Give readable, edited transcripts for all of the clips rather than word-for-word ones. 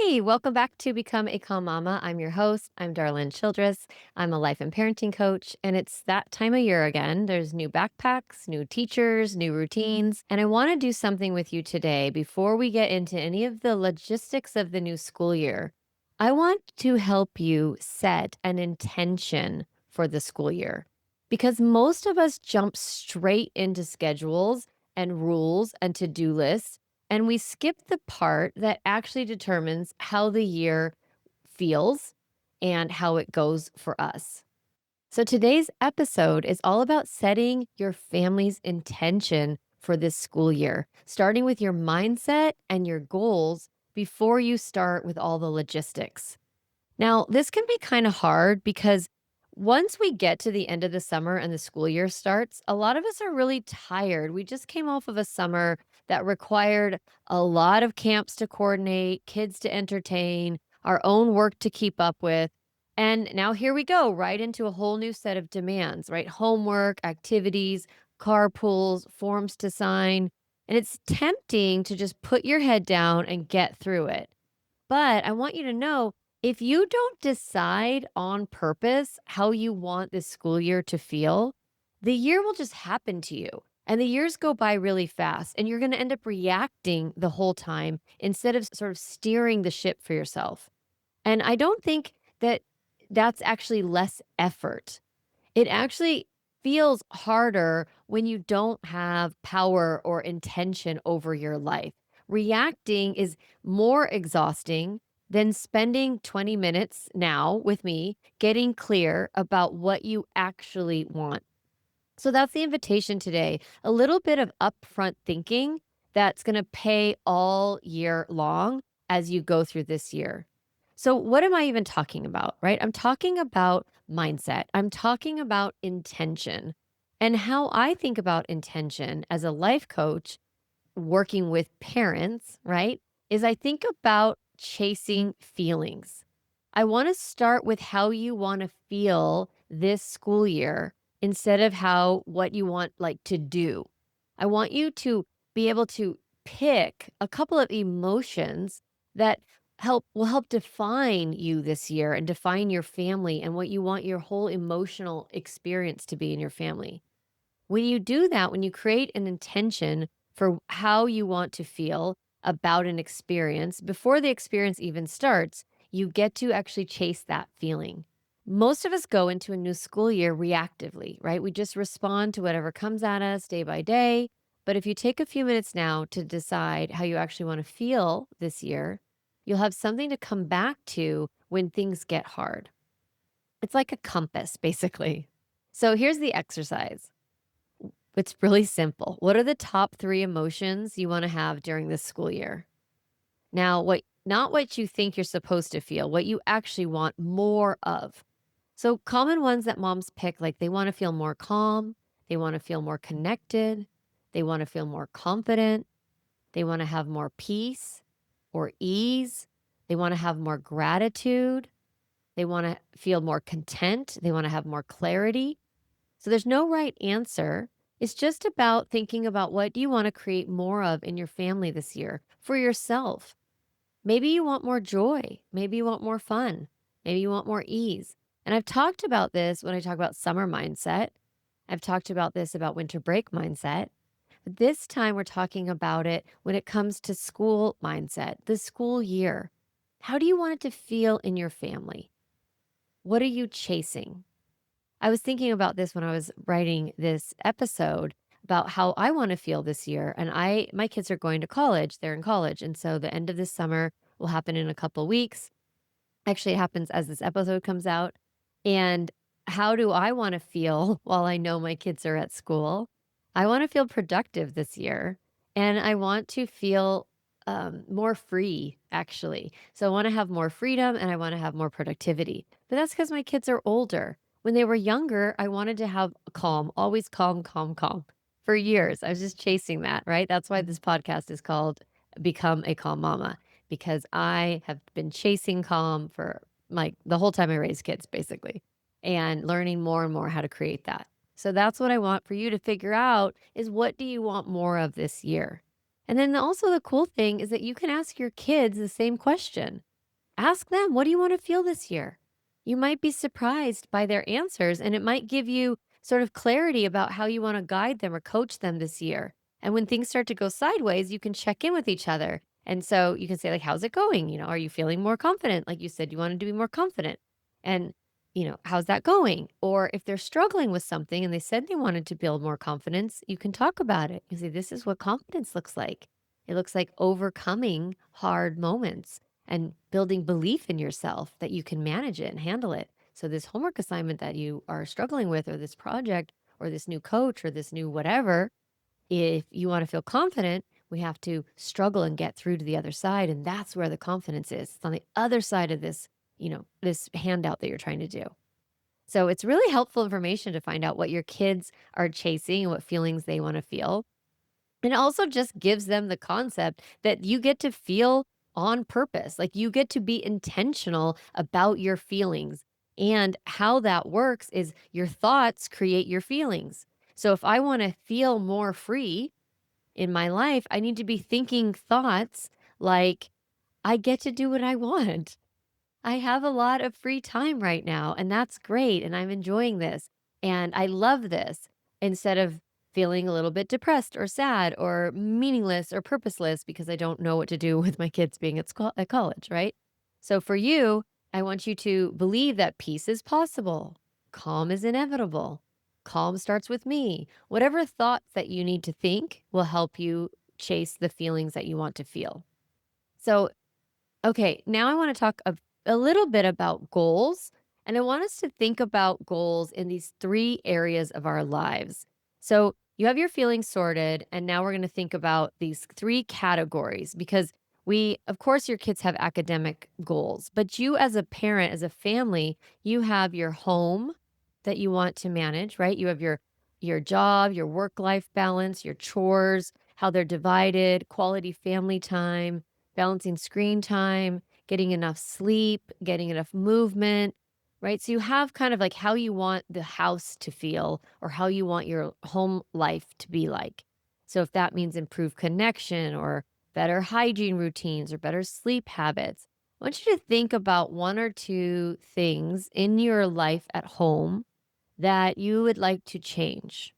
Hey, welcome back to Become a Calm Mama. I'm your host. I'm Darlene Childress. I'm a life and parenting coach, and it's that time of year again. There's new backpacks, new teachers, new routines, and I want to do something with you today before we get into any of the logistics of the new school year. I want to help you set an intention for the school year because most of us jump straight into schedules and rules and to-do lists and we skip the part that actually determines how the year feels and how it goes for us. So today's episode is all about setting your family's intention for this school year, starting with your mindset and your goals before you start with all the logistics. Now, this can be kind of hard because once we get to the end of the summer and the school year starts, a lot of us are really tired. We just came off of a summer that required a lot of camps to coordinate, kids to entertain, our own work to keep up with. And now here we go, right into a whole new set of demands, right? Homework, activities, carpools, forms to sign. And it's tempting to just put your head down and get through it. But I want you to know if you don't decide on purpose how you want this school year to feel, the year will just happen to you. And the years go by really fast, and you're going to end up reacting the whole time instead of sort of steering the ship for yourself. And I don't think that that's actually less effort. It actually feels harder when you don't have power or intention over your life. Reacting is more exhausting than spending 20 minutes now with me getting clear about what you actually want. So that's the invitation today. A little bit of upfront thinking that's going to pay all year long as you go through this year. So, what am I even talking about, right? I'm talking about mindset, I'm talking about intention. And how I think about intention as a life coach working with parents, right? Is I think about chasing feelings. I want to start with how you want to feel this school year instead of how what you want like to do. I want you to be able to pick a couple of emotions that help define you this year and define your family and what you want your whole emotional experience to be in your family. When you do that, when you create an intention for how you want to feel about an experience before the experience even starts, you get to actually chase that feeling. Most of us go into a new school year reactively, right? We just respond to whatever comes at us day by day. But if you take a few minutes now to decide how you actually want to feel this year, you'll have something to come back to when things get hard. It's like a compass, basically. So here's the exercise. It's really simple. What are the top 3 emotions you wanna have during this school year? Now, what not what you think you're supposed to feel, what you actually want more of. So, common ones that moms pick, like, they wanna feel more calm, they wanna feel more connected, they wanna feel more confident, they wanna have more peace or ease, they wanna have more gratitude, they wanna feel more content, they wanna have more clarity. So there's no right answer. It's just about thinking about what do you want to create more of in your family this year for yourself. Maybe you want more joy. Maybe you want more fun. Maybe you want more ease. And I've talked about this when I talk about summer mindset. I've talked about this about winter break mindset. But this time we're talking about it when it comes to school mindset, the school year. How do you want it to feel in your family? What are you chasing? I was thinking about this when I was writing this episode about how I want to feel this year. And my kids are going to college. They're in college. And so the end of this summer will happen in a couple weeks. Actually, it happens as this episode comes out. And how do I want to feel while I know my kids are at school? I want to feel productive this year. And I want to feel more free, actually. So I want to have more freedom and I want to have more productivity. But that's because my kids are older. When they were younger, I wanted to have calm, always calm, calm, calm. For years, I was just chasing that, right? That's why this podcast is called Become a Calm Mama, because I have been chasing calm for like the whole time I raised kids, basically, and learning more and more how to create that. So that's what I want for you to figure out is what do you want more of this year? And then also the cool thing is that you can ask your kids the same question. Ask them, what do you want to feel this year? You might be surprised by their answers, and it might give you sort of clarity about how you want to guide them or coach them this year. And when things start to go sideways, you can check in with each other. And so you can say, like, how's it going? Are you feeling more confident? Like you said, you wanted to be more confident. And, how's that going? Or if they're struggling with something and they said they wanted to build more confidence, you can talk about it. You say, this is what confidence looks like. It looks like overcoming hard moments and building belief in yourself that you can manage it and handle it. So, this homework assignment that you are struggling with, or this project, or this new coach, or this new whatever, if you want to feel confident, we have to struggle and get through to the other side. And that's where the confidence is. It's on the other side of this, this handout that you're trying to do. So, it's really helpful information to find out what your kids are chasing and what feelings they want to feel. And it also just gives them the concept that you get to feel on purpose. Like you get to be intentional about your feelings. And how that works is your thoughts create your feelings. So if I want to feel more free in my life, I need to be thinking thoughts like, I get to do what I want. I have a lot of free time right now, and that's great, and I'm enjoying this, and I love this, instead of feeling a little bit depressed or sad or meaningless or purposeless because I don't know what to do with my kids being at college, right? So for you, I want you to believe that peace is possible, calm is inevitable, calm starts with me. Whatever thoughts that you need to think will help you chase the feelings that you want to feel. So okay, now I want to talk a little bit about goals. And I want us to think about goals in these three areas of our lives. So you have your feelings sorted, and now we're going to think about these three categories because of course, your kids have academic goals, but you as a parent, as a family, you have your home that you want to manage, right? You have your job, your work life balance, your chores, how they're divided, quality family time, balancing screen time, getting enough sleep, getting enough movement, right? So you have kind of like how you want the house to feel or how you want your home life to be like. So if that means improved connection or better hygiene routines or better sleep habits, I want you to think about one or two things in your life at home that you would like to change.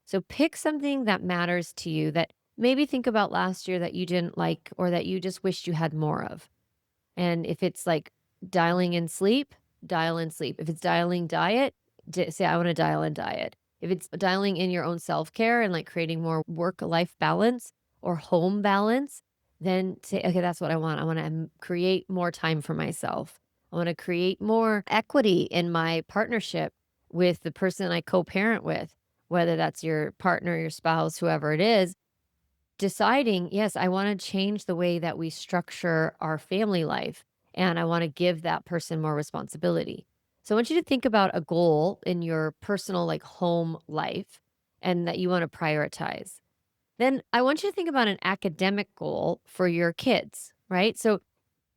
So pick something that matters to you that maybe think about last year that you didn't like or that you just wished you had more of. And if it's like dialing in sleep, dial in sleep. If it's dialing diet, say, I want to dial in diet. If it's dialing in your own self care and like creating more work life balance or home balance, then say, okay, that's what I want. I want to create more time for myself. I want to create more equity in my partnership with the person I co parent with, whether that's your partner, your spouse, whoever it is. Deciding, yes, I want to change the way that we structure our family life, and I want to give that person more responsibility. So I want you to think about a goal in your personal, like home life, and that you want to prioritize. Then I want you to think about an academic goal for your kids, right? So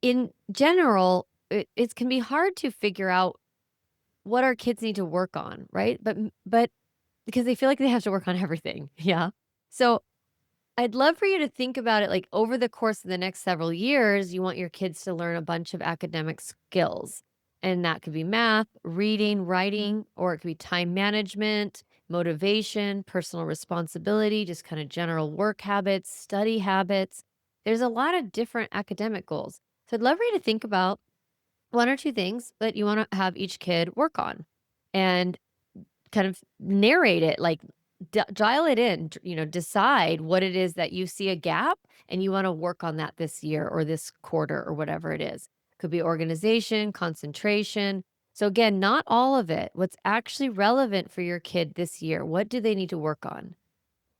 in general, it can be hard to figure out what our kids need to work on, right? But because they feel like they have to work on everything. Yeah. So I'd love for you to think about it like over the course of the next several years, you want your kids to learn a bunch of academic skills. And that could be math, reading, writing, or it could be time management, motivation, personal responsibility, just kind of general work habits, study habits. There's a lot of different academic goals. So I'd love for you to think about one or two things that you want to have each kid work on. And kind of narrate it, like, dial it in, decide what it is that you see a gap and you wanna work on that this year or this quarter or whatever it is. Could be organization, concentration. So again, not all of it. What's actually relevant for your kid this year? What do they need to work on?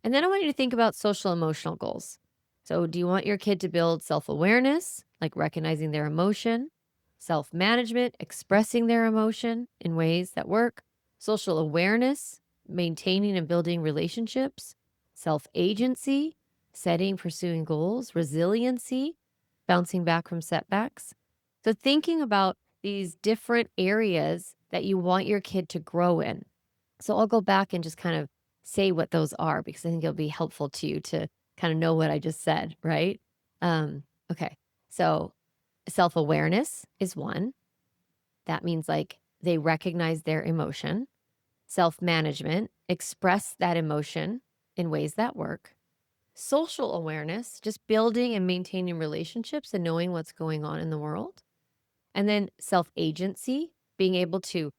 And then I want you to think about social emotional goals. So, do you want your kid to build self awareness, like recognizing their emotion, self management, expressing their emotion in ways that work, social awareness, maintaining and building relationships, self agency, setting, pursuing goals, resiliency, bouncing back from setbacks? So, thinking about these different areas that you want your kid to grow in. So I'll go back and just kind of say what those are because I think it'll be helpful to you to kind of know what I just said, right? Okay. So Self awareness is one. That means like they recognize their emotion. Self management, express that emotion in ways that work. Social awareness, just building and maintaining relationships and knowing what's going on in the world. And then self agency, being able to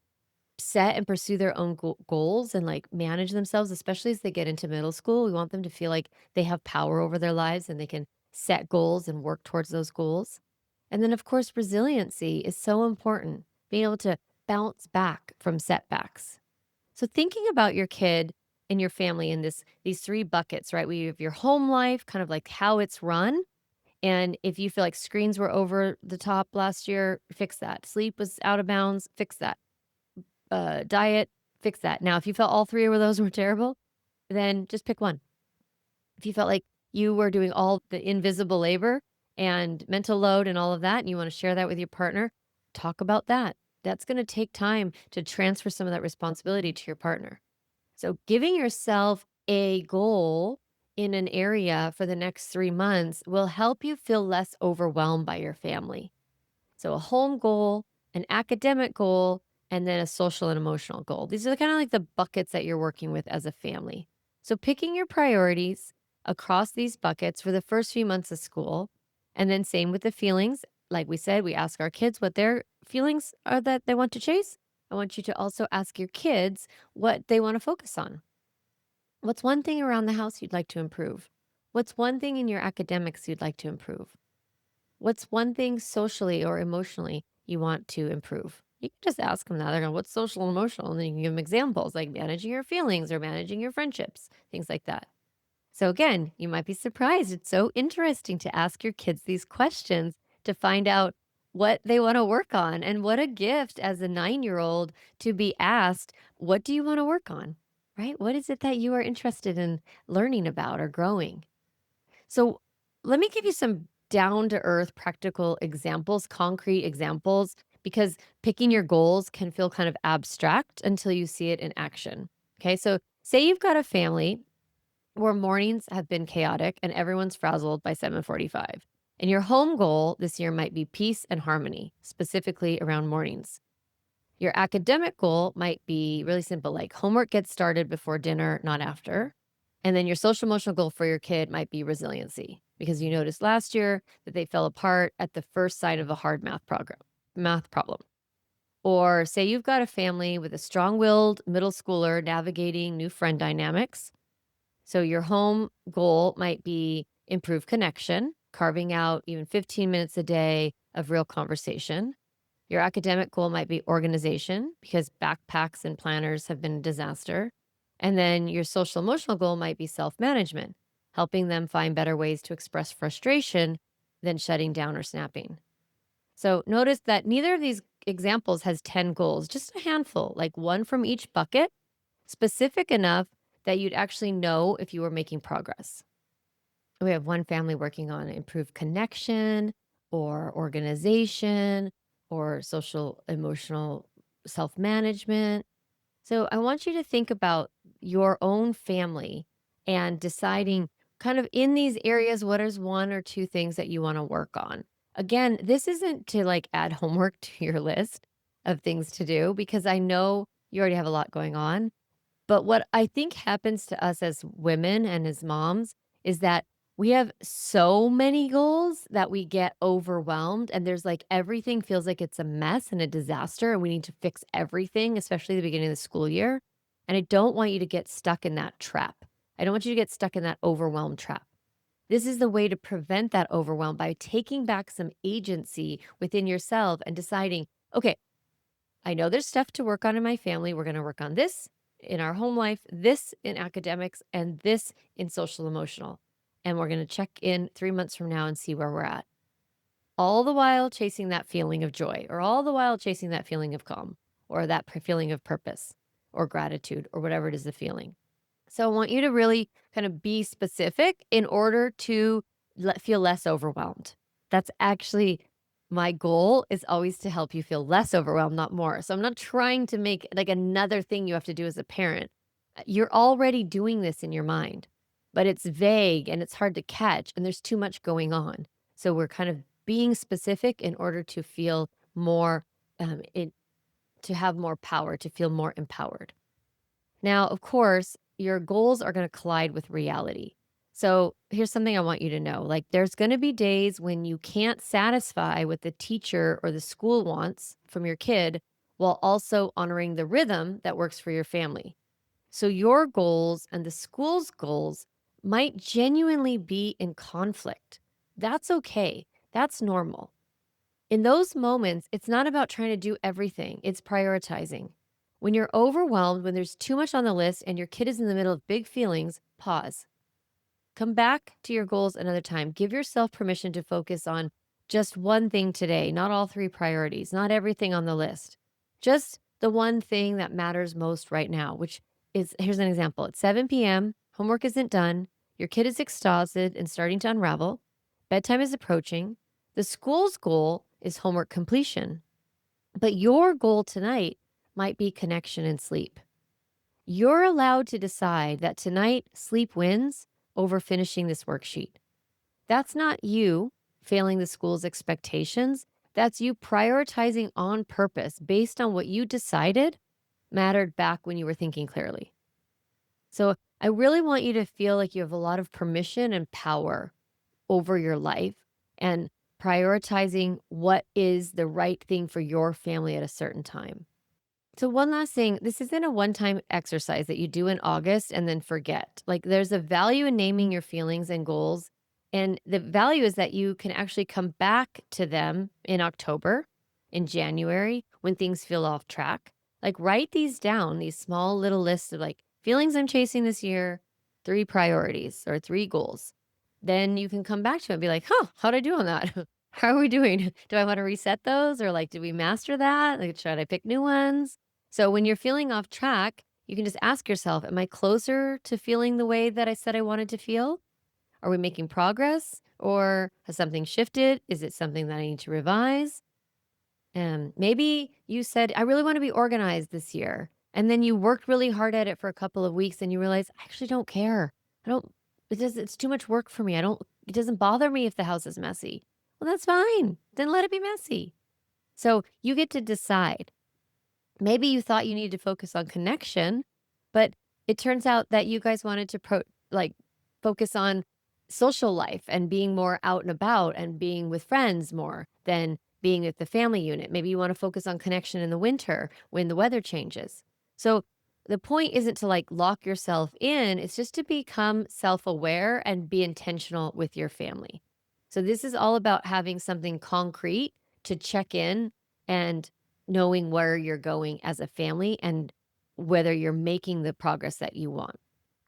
set and pursue their own goals and like manage themselves, especially as they get into middle school. We want them to feel like they have power over their lives and they can set goals and work towards those goals. And then, of course, resiliency is so important, being able to bounce back from setbacks. So, thinking about your kid and your family in these three buckets, right? We have your home life, kind of like how it's run. And if you feel like screens were over the top last year, fix that. Sleep was out of bounds, fix that. Diet, fix that. Now, if you felt all three of those were terrible, then just pick one. If you felt like you were doing all the invisible labor and mental load and all of that, and you want to share that with your partner, talk about that. That's going to take time to transfer some of that responsibility to your partner. So, giving yourself a goal in an area for the next 3 months will help you feel less overwhelmed by your family. So, a home goal, an academic goal, and then a social and emotional goal. These are kind of like the buckets that you're working with as a family. So, picking your priorities across these buckets for the first few months of school, and then same with the feelings. Like we said, we ask our kids what their feelings are that they want to chase. I want you to also ask your kids what they want to focus on. What's one thing around the house you'd like to improve? What's one thing in your academics you'd like to improve? What's one thing socially or emotionally you want to improve? You can just ask them that. They're going, what's social and emotional? And then you can give them examples like managing your feelings or managing your friendships, things like that. So, again, you might be surprised. It's so interesting to ask your kids these questions to find out what they want to work on. And what a gift as a 9-year old to be asked, what do you want to work on? Right? What is it that you are interested in learning about or growing? So let me give you some down to earth practical examples, concrete examples, because picking your goals can feel kind of abstract until you see it in action. Okay. So say you've got a family where mornings have been chaotic and everyone's frazzled by 7:45. And your home goal this year might be peace and harmony, specifically around mornings. Your academic goal might be really simple, like homework gets started before dinner, not after. And then your social emotional goal for your kid might be resiliency because you noticed last year that they fell apart at the first sign of a hard math problem. Or say you've got a family with a strong-willed middle schooler navigating new friend dynamics. So your home goal might be improve connection, carving out even 15 minutes a day of real conversation. Your academic goal might be organization because backpacks and planners have been a disaster. And then your social emotional goal might be self management, helping them find better ways to express frustration than shutting down or snapping. So notice that neither of these examples has 10 goals, just a handful, like one from each bucket, specific enough that you'd actually know if you were making progress. We have one family working on improved connection or organization or social emotional self management. So I want you to think about your own family and deciding kind of in these areas what is one or two things that you want to work on. Again, this isn't to like add homework to your list of things to do because I know you already have a lot going on. But what I think happens to us as women and as moms is that we have so many goals that we get overwhelmed and there's like everything feels like it's a mess and a disaster and we need to fix everything, especially at the beginning of the school year. And I don't want you to get stuck in that trap. I don't want you to get stuck in that overwhelm trap. This is the way to prevent that overwhelm by taking back some agency within yourself and deciding, okay, I know there's stuff to work on in my family. We're going to work on this in our home life, this in academics, and this in social emotional. And we're going to check in 3 months from now and see where we're at. All the while chasing that feeling of joy, or all the while chasing that feeling of calm, or that feeling of purpose, or gratitude, or whatever it is the feeling. So I want you to really kind of be specific in order to feel less overwhelmed. That's actually my goal is always to help you feel less overwhelmed, not more. So I'm not trying to make like another thing you have to do as a parent. You're already doing this in your mind, but it's vague and it's hard to catch and there's too much going on. So we're kind of being specific in order to feel more, it to have more power, to feel more empowered. Now, of course, your goals are going to collide with reality. So here's something I want you to know. Like, there's going to be days when you can't satisfy what the teacher or the school wants from your kid while also honoring the rhythm that works for your family. So your goals and the school's goals might genuinely be in conflict. That's okay. That's normal. In those moments, it's not about trying to do everything, it's prioritizing. When you're overwhelmed, when there's too much on the list and your kid is in the middle of big feelings, pause. Come back to your goals another time. Give yourself permission to focus on just one thing today, not all three priorities, not everything on the list. Just the one thing that matters most right now, which is here's an example. It's 7 p.m., homework isn't done, your kid is exhausted and starting to unravel, bedtime is approaching. The school's goal is homework completion, but your goal tonight might be connection and sleep. You're allowed to decide that tonight sleep wins over finishing this worksheet. That's not you failing the school's expectations. That's you prioritizing on purpose based on what you decided mattered back when you were thinking clearly. So I really want you to feel like you have a lot of permission and power over your life and prioritizing what is the right thing for your family at a certain time. So, one last thing, this isn't a one time exercise that you do in August and then forget. Like, there's a value in naming your feelings and goals. And the value is that you can actually come back to them in October, in January, when things feel off track. Like, write these down, these small little lists of like feelings I'm chasing this year, three priorities or three goals. Then you can come back to it and be like, huh, how'd I do on that? How are we doing? Do I want to reset those or like, did we master that? Like, should I pick new ones? So when you're feeling off track, you can just ask yourself, am I closer to feeling the way that I said I wanted to feel? Are we making progress or has something shifted? Is it something that I need to revise? And maybe you said, I really want to be organized this year. And then you worked really hard at it for a couple of weeks and you realize, I actually don't care. I don't, it's too much work for me. It doesn't bother me if the house is messy. Well, that's fine. Then let it be messy. So you get to decide. Maybe you thought you needed to focus on connection, but it turns out that you guys wanted to focus on social life and being more out and about and being with friends more than being with the family unit. Maybe you want to focus on connection in the winter when the weather changes. So the point isn't to like lock yourself in, it's just to become self-aware and be intentional with your family. So this is all about having something concrete to check in and knowing where you're going as a family and whether you're making the progress that you want.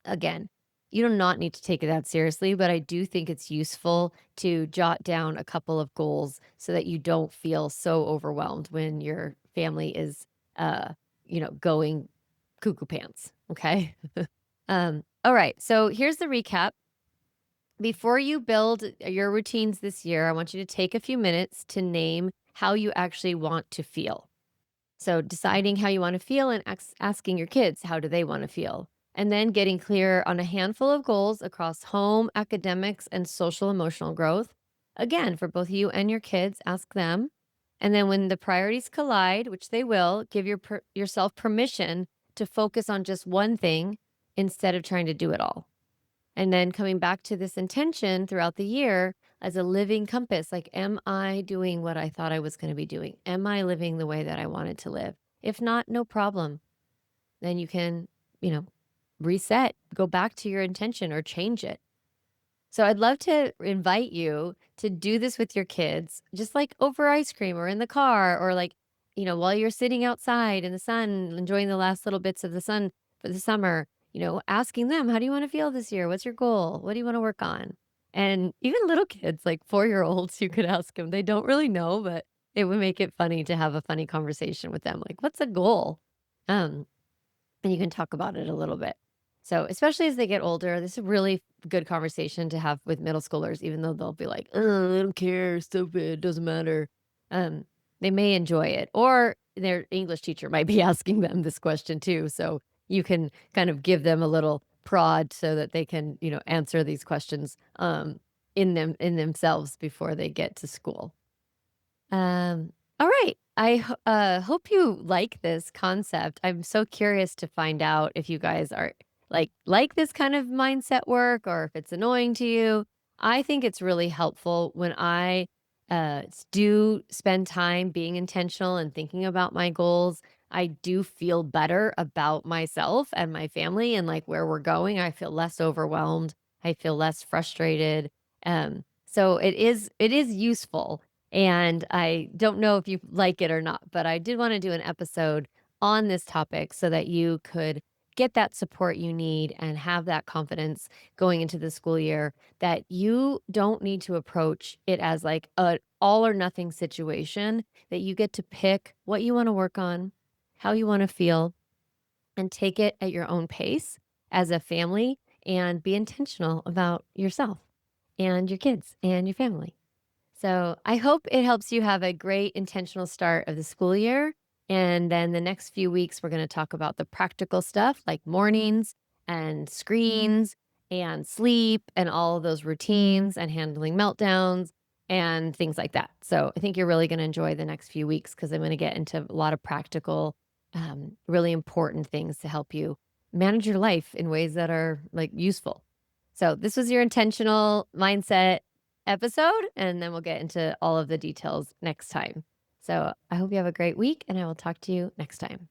Again, you do not need to take it that seriously, but I do think it's useful to jot down a couple of goals so that you don't feel so overwhelmed when your family is, uh, going cuckoo pants. Okay. All right. So here's the recap. Before you build your routines this year, I want you to take a few minutes to name how you actually want to feel. So, deciding how you want to feel and asking your kids, how do they want to feel? And then getting clear on a handful of goals across home, academics, and social emotional growth. Again, for both you and your kids, ask them. And then when the priorities collide, which they will, give yourself permission to focus on just one thing instead of trying to do it all. And then coming back to this intention throughout the year as a living compass, like, am I doing what I thought I was going to be doing? Am I living the way that I wanted to live? If not, no problem. Then you can, you know, reset, go back to your intention or change it. So I'd love to invite you to do this with your kids, just like over ice cream or in the car or like, while you're sitting outside in the sun, enjoying the last little bits of the sun for the summer, asking them, how do you want to feel this year? What's your goal? What do you want to work on? And even little kids, like 4-year-olds, you could ask them. They don't really know, but it would make it funny to have a funny conversation with them. Like, what's a goal? Um, and you can talk about it a little bit. So, especially as they get older, this is a really good conversation to have with middle schoolers, even though they'll be like, oh, I don't care, stupid, doesn't matter. Um, they may enjoy it, or their English teacher might be asking them this question too. So, you can kind of give them a little prod so that they can, answer these questions in themselves before they get to school. All right. Hope you like this concept. I'm so curious to find out if you guys are like this kind of mindset work or if it's annoying to you. I think it's really helpful when I do spend time being intentional and thinking about my goals. I do feel better about myself and my family and like where we're going. I feel less overwhelmed. I feel less frustrated. So it is useful, and I don't know if you like it or not, but I did want to do an episode on this topic so that you could get that support you need and have that confidence going into the school year that you don't need to approach it as like a all or nothing situation, that you get to pick what you want to work on, how you want to feel, and take it at your own pace as a family and be intentional about yourself and your kids and your family. So I hope it helps you have a great intentional start of the school year. And then the next few weeks, we're going to talk about the practical stuff like mornings and screens and sleep and all of those routines and handling meltdowns and things like that. So I think you're really going to enjoy the next few weeks because I'm going to get into a lot of practical, really important things to help you manage your life in ways that are like useful. So this was your intentional mindset episode, and then we'll get into all of the details next time. So I hope you have a great week, and I will talk to you next time.